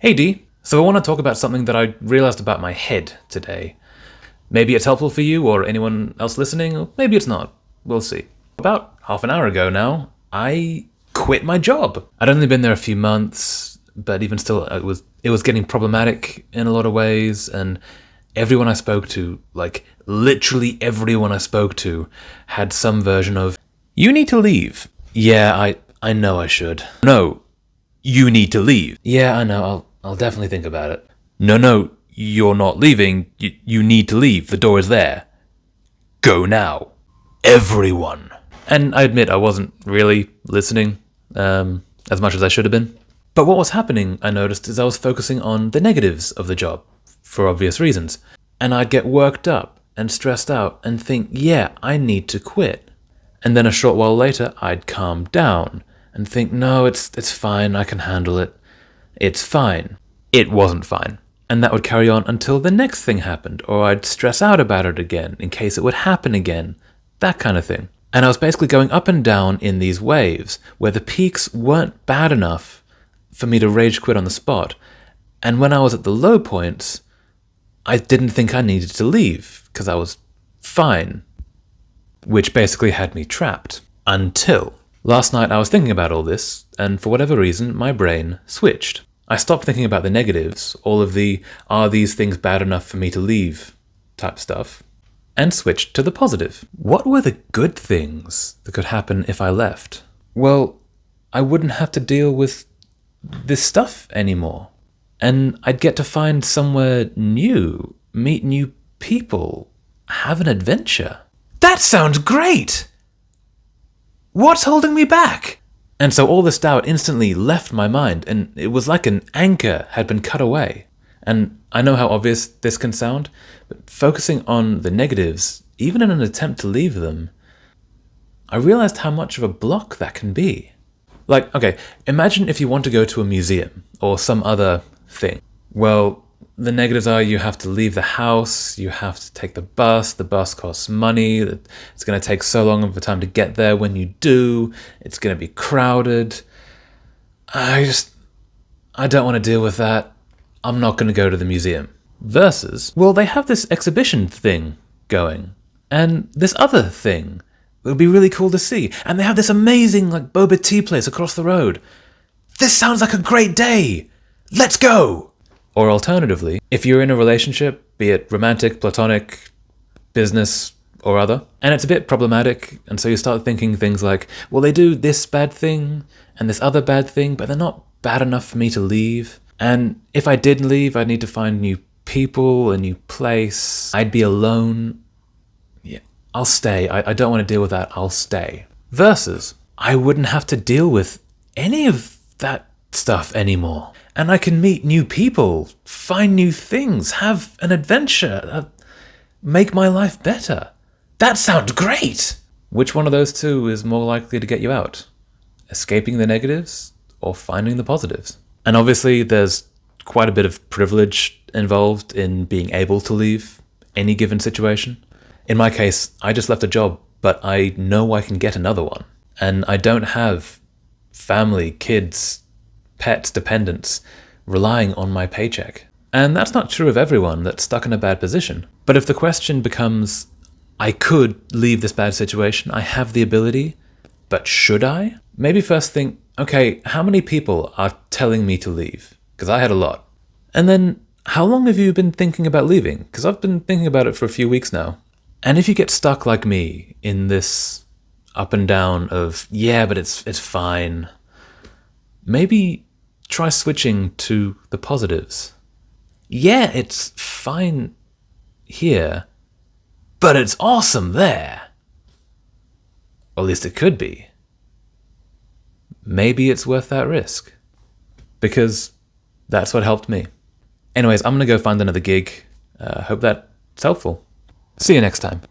Hey Dee, so I want to talk about something that I realized about my head today. Maybe it's helpful for you or anyone else listening, or maybe it's not. We'll see. About half an hour ago now, I quit my job. I'd only been there a few months, but even still, it was getting problematic in a lot of ways, and everyone I spoke to, like literally everyone I spoke to, had some version of, "You need to leave." Yeah, I know I should. No, you need to leave. Yeah, I know, I'll definitely think about it. No, you're not leaving. You need to leave. The door is there. Go now. Everyone. And I admit I wasn't really listening as much as I should have been. But what was happening, I noticed, is I was focusing on the negatives of the job, for obvious reasons. And I'd get worked up and stressed out and think, yeah, I need to quit. And then a short while later, I'd calm down and think, no, it's fine, I can handle it. It's fine. It wasn't fine. And that would carry on until the next thing happened, or I'd stress out about it again in case it would happen again, that kind of thing. And I was basically going up and down in these waves where the peaks weren't bad enough for me to rage quit on the spot. And when I was at the low points, I didn't think I needed to leave because I was fine, which basically had me trapped. Until last night I was thinking about all this, and for whatever reason, my brain switched. I stopped thinking about the negatives, all of the "are these things bad enough for me to leave" type stuff, and switched to the positive. What were the good things that could happen if I left? Well, I wouldn't have to deal with this stuff anymore. And I'd get to find somewhere new, meet new people, have an adventure. That sounds great! What's holding me back? And so all this doubt instantly left my mind, and it was like an anchor had been cut away. And I know how obvious this can sound, but focusing on the negatives, even in an attempt to leave them, I realized how much of a block that can be. Like, okay, imagine if you want to go to a museum or some other thing. Well, the negatives are you have to leave the house, you have to take the bus costs money, it's going to take so long of a time to get there when you do, it's going to be crowded. I don't want to deal with that. I'm not going to go to the museum. Versus, well, they have this exhibition thing going, and this other thing it would be really cool to see, and they have this amazing boba tea place across the road. This sounds like a great day. Let's go! Or alternatively, if you're in a relationship, be it romantic, platonic, business, or other, and it's a bit problematic, and so you start thinking things like, well, they do this bad thing and this other bad thing, but they're not bad enough for me to leave. And if I did leave, I'd need to find new people, a new place. I'd be alone. Yeah, I'll stay. I don't want to deal with that. I'll stay. Versus, I wouldn't have to deal with any of that stuff anymore. And I can meet new people, find new things, have an adventure, make my life better. That sounds great! Which one of those two is more likely to get you out? Escaping the negatives or finding the positives? And obviously there's quite a bit of privilege involved in being able to leave any given situation. In my case, I just left a job, but I know I can get another one. And I don't have family, kids, pets, dependents, relying on my paycheck. And that's not true of everyone that's stuck in a bad position. But if the question becomes, I could leave this bad situation, I have the ability, but should I? Maybe first think, okay, how many people are telling me to leave? Because I had a lot. And then, how long have you been thinking about leaving? Because I've been thinking about it for a few weeks now. And if you get stuck like me in this up and down of, yeah, but it's fine, maybe try switching to the positives. Yeah, it's fine here, but it's awesome there. Or at least it could be. Maybe it's worth that risk. Because that's what helped me. Anyways, I'm going to go find another gig. Hope that's helpful. See you next time.